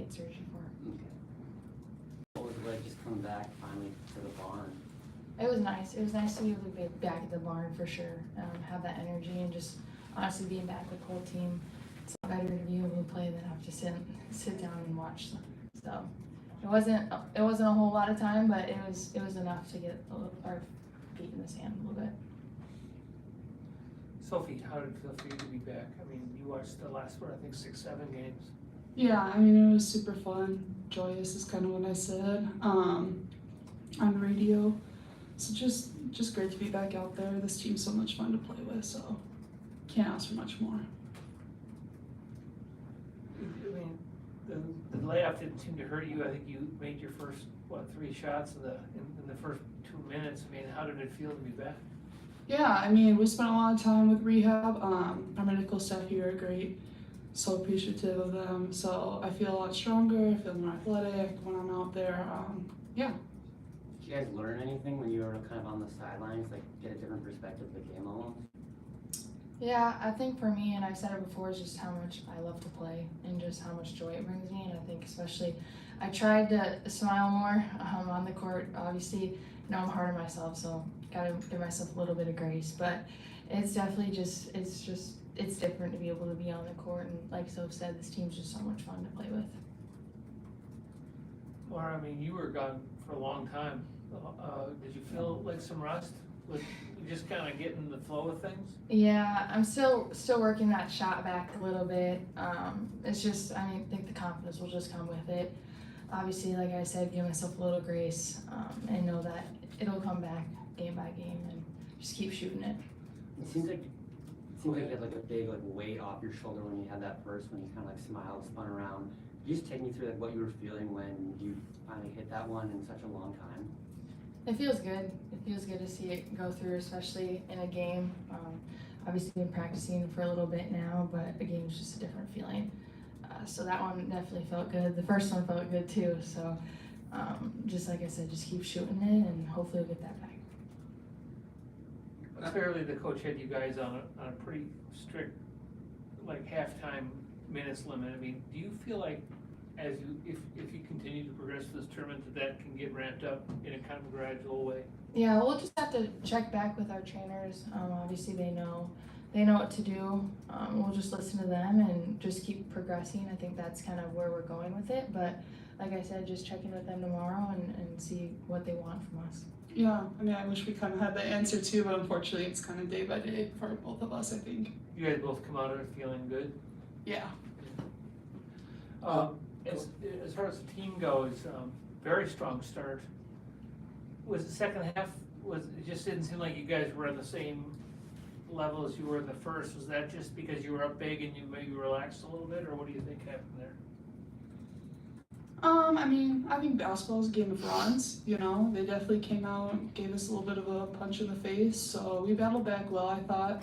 get surgery for. Okay. What was it like just coming back finally to the barn? It was nice. It was nice to be able to be back at the barn for sure. Have that energy and just honestly being back with the whole team. It's better to be able to play than have to sit down and watch. So it wasn't a whole lot of time, but it was enough to get our feet in the sand a little bit. Sophie, how did it feel for you to be back? I mean, you watched the last one, I think 6-7 games. Yeah, I mean, it was super fun. Joyous is kind of what I said on the radio. So just great to be back out there. This team's so much fun to play with, so can't ask for much more. I mean, the layoff didn't seem to hurt you. I think you made your first, 3 shots in the first 2 minutes. I mean, how did it feel to be back? Yeah, I mean, we spent a lot of time with rehab. Our medical staff here are great. So appreciative of them. So I feel a lot stronger. I feel more athletic when I'm out there. Yeah. Did you guys learn anything when you were kind of on the sidelines, like get a different perspective of the game almost? Yeah, I think for me, and I've said it before, is just how much I love to play and just how much joy it brings me. And I think especially, I tried to smile more on the court. Obviously, you know, I'm hard on myself, so gotta give myself a little bit of grace. But it's definitely it's different to be able to be on the court. And like Soph said, this team's just so much fun to play with. Mara, I mean, you were gone for a long time. Did you feel like some rust? With just kind of getting the flow of things? Yeah, I'm still working that shot back a little bit. It's just, I think the confidence will just come with it. Obviously, like I said, give myself a little grace and know that it'll come back game by game and just keep shooting it. It seems like you had like a big weight off your shoulder when you had that first, when you kind of like smiled, spun around. Could you just take me through like what you were feeling when you finally hit that one in such a long time? It feels good. It feels good to see it go through, especially in a game. Obviously been practicing for a little bit now, but a game is just a different feeling. So that one definitely felt good. The first one felt good too. So just like I said, just keep shooting it and hopefully we'll get that back. Clearly the coach had you guys on a pretty strict, like, halftime minutes limit. I mean, do you feel like if you continue to progress this tournament that can get ramped up in a kind of gradual way? Yeah, we'll just have to check back with our trainers. Obviously they know what to do. We'll just listen to them and just keep progressing. I think that's kind of where we're going with it. But like I said, just checking with them tomorrow and see what they want from us. Yeah, I mean, I wish we kind of had the answer too, but unfortunately it's kind of day by day for both of us, I think. You guys both come out of it feeling good? Yeah. As far as the team goes, very strong start. Was the second half, it just didn't seem like you guys were on the same level as you were in the first. Was that just because you were up big and you maybe relaxed a little bit, or what do you think happened there? I mean, I think basketball is a game of runs, you know. They definitely came out and gave us a little bit of a punch in the face, so we battled back well, I thought.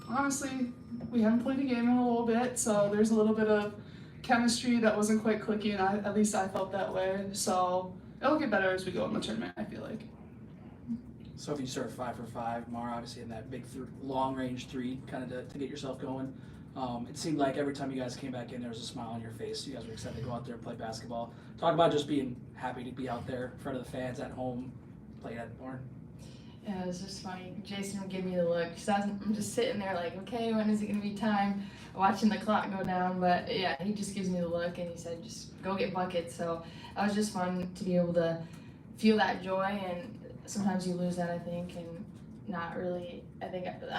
Honestly, we haven't played a game in a little bit, so there's a little bit of chemistry that wasn't quite clicking. At least I felt that way, so it'll get better as we go in the tournament, I feel like. So if you start 5 for 5, Mara obviously in that big long range 3 kind of to get yourself going. It seemed like every time you guys came back in, there was a smile on your face. You guys were excited to go out there and play basketball. Talk about just being happy to be out there in front of the fans at home, play at the barn. Yeah, it was just funny. Jason would give me the look. I'm just sitting there like, okay, when is it going to be time? Watching the clock go down. But yeah, he just gives me the look and he said, just go get buckets. So it was just fun to be able to feel that joy. And sometimes you lose that, I think, and not really, I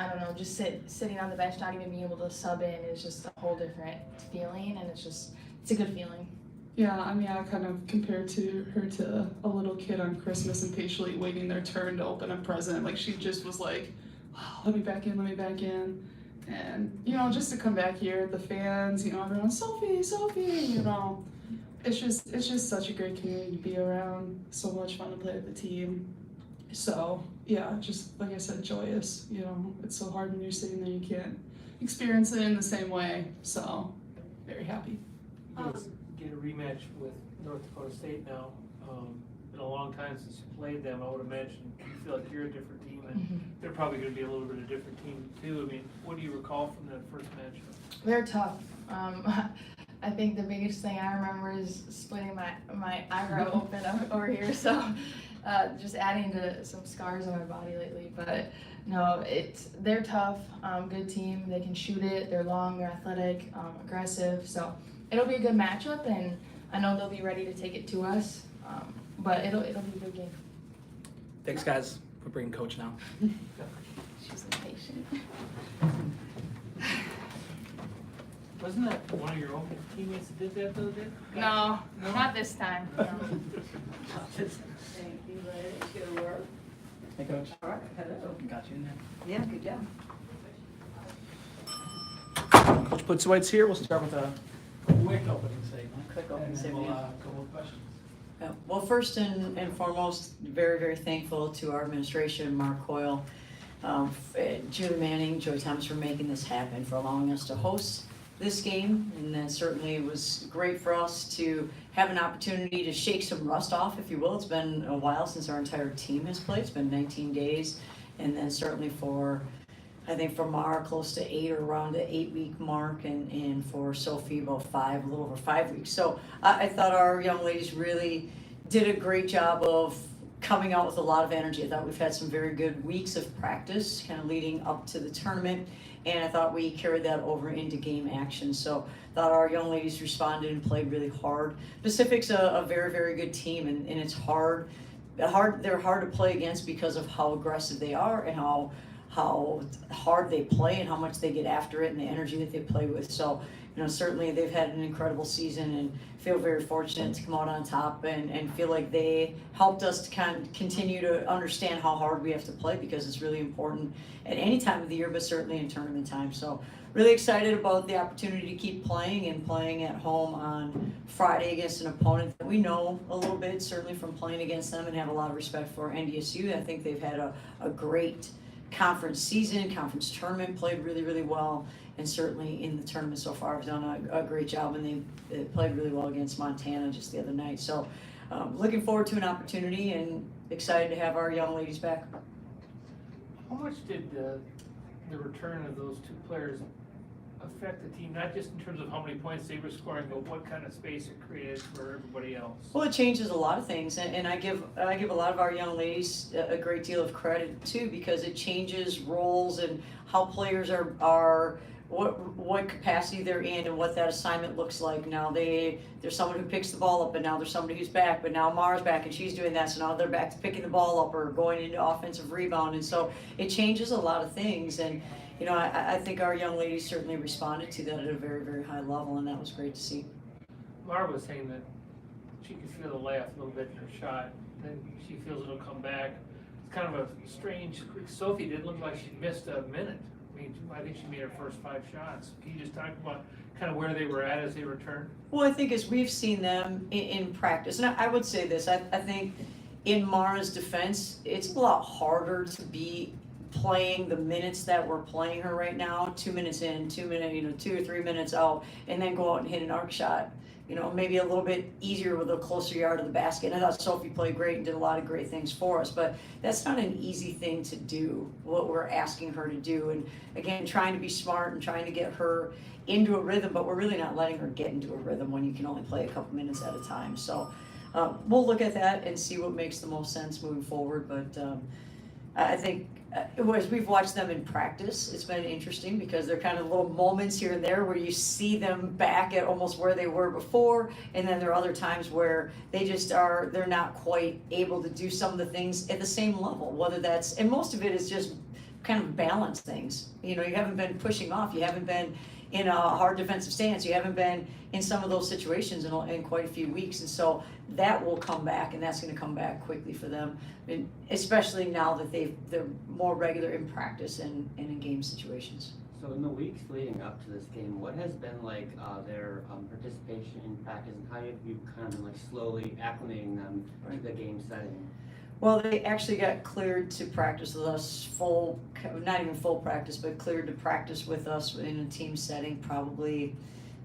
don't know, just sitting on the bench, not even being able to sub in is just a whole different feeling. And it's a good feeling. Yeah, I mean, I kind of compared her to a little kid on Christmas and patiently waiting their turn to open a present. Like, she just was like, oh, let me back in. And, you know, just to come back here, the fans, you know, everyone, Sophie, you know, it's just such a great community to be around. So much fun to play with the team. So, yeah, just like I said, joyous, you know, it's so hard when you're sitting there, you can't experience it in the same way. So, very happy. Get a rematch with North Dakota State now. Been a long time since you played them. I would imagine you feel like you're a different team, and they're probably going to be a little bit of a different team too. I mean, what do you recall from that first match? They're tough. I think the biggest thing I remember is splitting my eyebrow open over here. So just adding to some scars on my body lately. But no, they're tough, good team. They can shoot it. They're long, they're athletic, aggressive. So it'll be a good matchup, and I know they'll be ready to take it to us. But it'll be a good game. Thanks, guys. We're bringing coach now. She's impatient. Wasn't that one of your own teammates that did that though, Dick? No, not this time. No. Thank you, ladies. Good work. Hey, coach. All right, hello. Got you in there. Yeah, good job. Coach Plizuweit's here. We'll start with a quick opening statement. Quick opening and then statement. we'll go with questions. Well, first and foremost, very, very thankful to our administration, Mark Coyle, Julie Manning, Joey Thomas for making this happen, for allowing us to host this game. And then certainly it was great for us to have an opportunity to shake some rust off, if you will. It's been a while since our entire team has played. It's been 19 days. And then certainly I think for Mara, close to 8 or around the 8-week mark, and for Sophie, about 5, a little over 5 weeks. So I thought our young ladies really did a great job of coming out with a lot of energy. I thought we've had some very good weeks of practice, kind of leading up to the tournament, and I thought we carried that over into game action. So I thought our young ladies responded and played really hard. Pacific's a very, very good team, and it's hard. They're hard to play against because of how aggressive they are and how hard they play and how much they get after it and the energy that they play with. So, certainly they've had an incredible season and feel very fortunate to come out on top and feel like they helped us to kind of continue to understand how hard we have to play, because it's really important at any time of the year, but certainly in tournament time. So really excited about the opportunity to keep playing at home on Friday against an opponent that we know a little bit, certainly from playing against them, and have a lot of respect for NDSU. I think they've had a great conference season, conference tournament, played really, really well, and certainly in the tournament so far have done a great job, and they played really well against Montana just the other night. So looking forward to an opportunity and excited to have our young ladies back. How much did the return of those two players affect the team, not just in terms of how many points they were scoring, but what kind of space it created for everybody else? Well, it changes a lot of things, and I give a lot of our young ladies a great deal of credit too, because it changes roles and how players are what capacity they're in and what that assignment looks like. Now there's someone who picks the ball up, but now there's somebody who's back, but now Mara's back and she's doing that, so now they're back to picking the ball up or going into offensive rebound, and so it changes a lot of things. And I think our young ladies certainly responded to that at a very, very high level, and that was great to see. Mara was saying that she could feel the layoff a little bit in her shot, then she feels it'll come back. It's kind of a strange, Sophie didn't look like she missed a minute. I think she made her first 5 shots. Can you just talk about kind of where they were at as they returned? Well, I think as we've seen them in practice, and I would say this, I think in Mara's defense, it's a lot harder to be playing the minutes that we're playing her right now, 2 minutes in, 2 minutes, 2 or 3 minutes out, and then go out and hit an arc shot. Maybe a little bit easier with a closer yard to the basket. And I thought Sophie played great and did a lot of great things for us, but that's not an easy thing to do, what we're asking her to do. And again, trying to be smart and trying to get her into a rhythm, but we're really not letting her get into a rhythm when you can only play a couple minutes at a time. So we'll look at that and see what makes the most sense moving forward. But I think as we've watched them in practice, it's been interesting because they're kind of little moments here and there where you see them back at almost where they were before, and then there are other times where they're not quite able to do some of the things at the same level, whether that's, and most of it is just kind of balance things. You haven't been pushing off, you haven't been in a hard defensive stance, you haven't been in some of those situations in quite a few weeks, and so that will come back, and that's going to come back quickly for them, and especially now that they're more regular in practice and in game situations. So in the weeks leading up to this game, what has been like their participation in practice, and how have you kind of been like slowly acclimating them to the game setting? Well, they actually got cleared to practice with us not even full practice, but cleared to practice with us in a team setting probably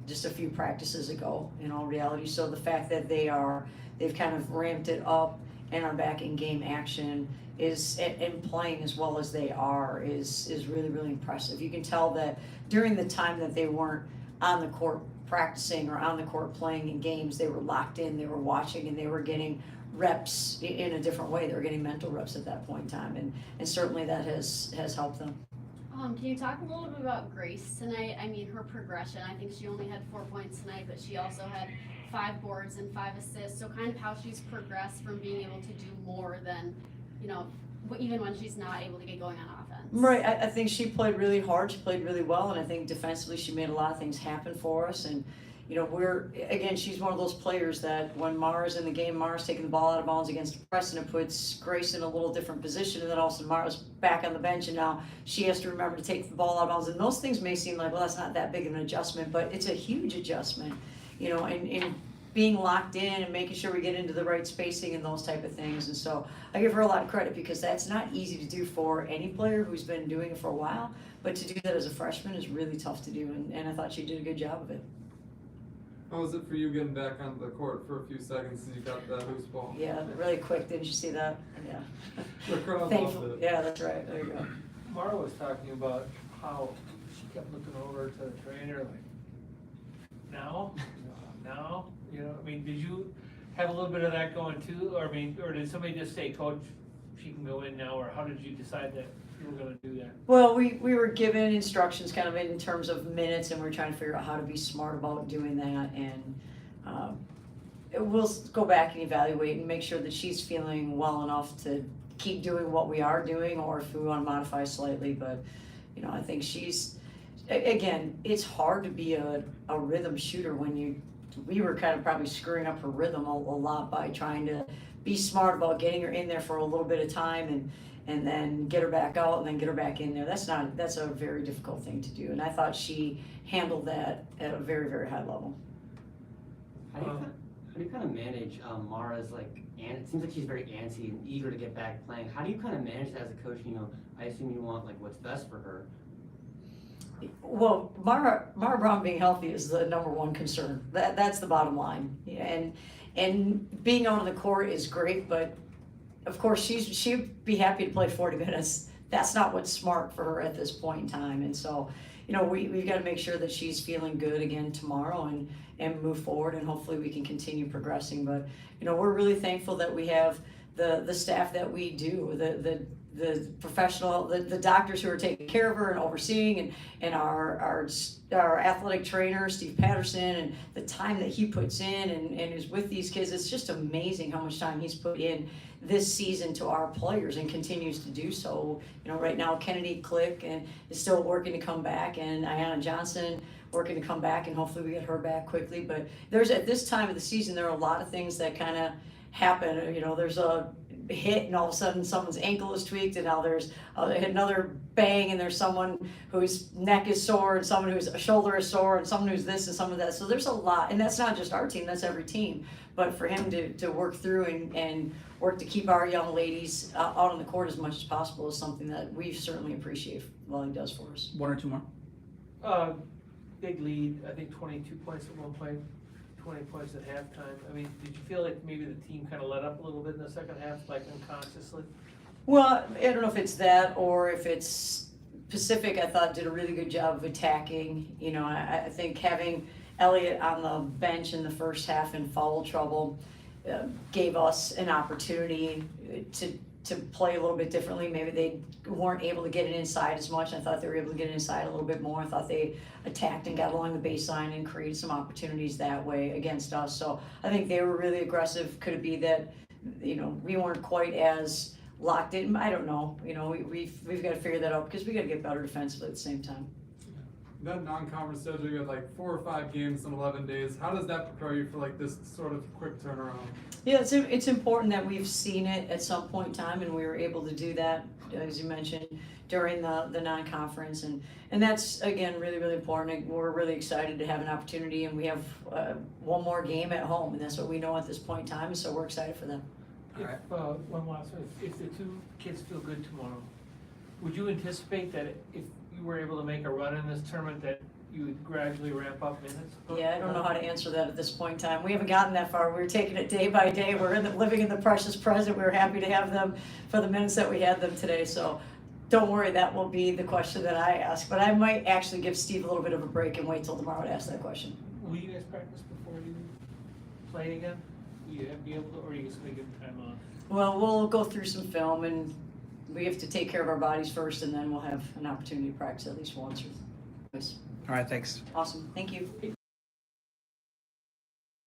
just a few practices ago, in all reality. So the fact that they've kind of ramped it up and are back in game action and playing as well as they are is really, really impressive. You can tell that during the time that they weren't on the court practicing or on the court playing in games, they were locked in, they were watching, and they were getting reps in a different way. They were getting mental reps at that point in time, and certainly that has helped them. Can you talk a little bit about Grace tonight? I mean, her progression. I think she only had 4 points tonight, but she also had 5 boards and 5 assists. So kind of how she's progressed from being able to do more than, you know, even when she's not able to get going on offense. Right, I think she played really hard, she played really well, and I think defensively she made a lot of things happen for us. And you know, she's one of those players that when Mara's in the game, Mara's taking the ball out of bounds against Preston, it puts Grace in a little different position, and then all of a sudden Mara's back on the bench, and now she has to remember to take the ball out of bounds. And those things may seem like, well, that's not that big of an adjustment, but it's a huge adjustment, you know, and being locked in and making sure we get into the right spacing and those type of things. And so I give her a lot of credit, because that's not easy to do for any player who's been doing it for a while, but to do that as a freshman is really tough to do, and I thought she did a good job of it. How was it for you getting back on the court for a few seconds as you got that loose ball? Yeah, really quick, didn't you see that? Yeah. The crowd Thankful. loved it. Yeah, that's right, there you go. Mara was talking about how she kept looking over to the trainer like, now, you know, I mean, did you have a little bit of that going too? Or I mean, or did somebody just say, Coach, she can go in now, or how did you decide that you were gonna do that? Well, we were given instructions kind of in terms of minutes, and we're trying to figure out how to be smart about doing that, and we'll go back and evaluate and make sure that she's feeling well enough to keep doing what we are doing, or if we want to modify slightly. But you know, I think again, it's hard to be a rhythm shooter when we were kind of probably screwing up her rhythm a lot by trying to be smart about getting her in there for a little bit of time and then get her back out and then get her back in there. That's a very difficult thing to do, and I thought she handled that at a very, very high level. How do you kind of manage Mara's it seems like she's very antsy and eager to get back playing. How do you kind of manage that as a coach? You know, I assume you want what's best for her. Well, Mara Braun being healthy is the number one concern. That's the bottom line. And being out on the court is great, but of course she'd be happy to play 40 minutes. That's not what's smart for her at this point in time. And so, you know, we've got to make sure that she's feeling good again tomorrow and move forward, and hopefully we can continue progressing. But you know, we're really thankful that we have the staff that we do, the professional, the doctors who are taking care of her and overseeing, and our athletic trainer, Steve Patterson, and the time that he puts in and is with these kids. It's just amazing how much time he's put in this season to our players and continues to do so. You know, right now Kennedy Click and is still working to come back, and Ayanna Johnson working to come back, and hopefully we get her back quickly. But at this time of the season, there are a lot of things that kind of happen. You know, there's a hit and all of a sudden someone's ankle is tweaked, and now there's another bang and there's someone whose neck is sore and someone whose shoulder is sore and someone who's this and someone that. So there's a lot, and that's not just our team, that's every team. But for him to work through and work to keep our young ladies out on the court as much as possible is something that we certainly appreciate while he does for us. One or two more? Big lead, I think 22 points at one point, 20 points at halftime. I mean, did you feel like maybe the team kind of let up a little bit in the second half, like unconsciously? Well, I don't know if it's that or if it's Pacific. I thought did a really good job of attacking. You know, I think having Elliott on the bench in the first half in foul trouble gave us an opportunity to play a little bit differently. Maybe they weren't able to get it inside as much. I thought they were able to get it inside a little bit more. I thought they attacked and got along the baseline and created some opportunities that way against us. So I think they were really aggressive. Could it be that, you know, we weren't quite as locked in? I don't know. You know, we've got to figure that out because we got to get better defensively at the same time. That non-conference schedule, you had 4 or 5 games in 11 days. How does that prepare you for this sort of quick turnaround? Yeah, it's important that we've seen it at some point in time, and we were able to do that, as you mentioned, during the non-conference, and that's again really, really important. We're really excited to have an opportunity, and we have one more game at home, and that's what we know at this point in time, and so we're excited for them. If, one last one, if the two kids feel good tomorrow, would you anticipate that if you were able to make a run in this tournament that you would gradually ramp up minutes? Yeah, I don't know how to answer that at this point in time. We haven't gotten that far. We're taking it day by day. We're living in the precious present. We're happy to have them for the minutes that we had them today. So don't worry, that will be the question that I ask. But I might actually give Steve a little bit of a break and wait till tomorrow to ask that question. Will you guys practice before you play again? Will you be able to, or are you just gonna give them time off? Well, we'll go through some film and we have to take care of our bodies first and then we'll have an opportunity to practice at least once or twice. All right, thanks. Awesome, thank you. Hey,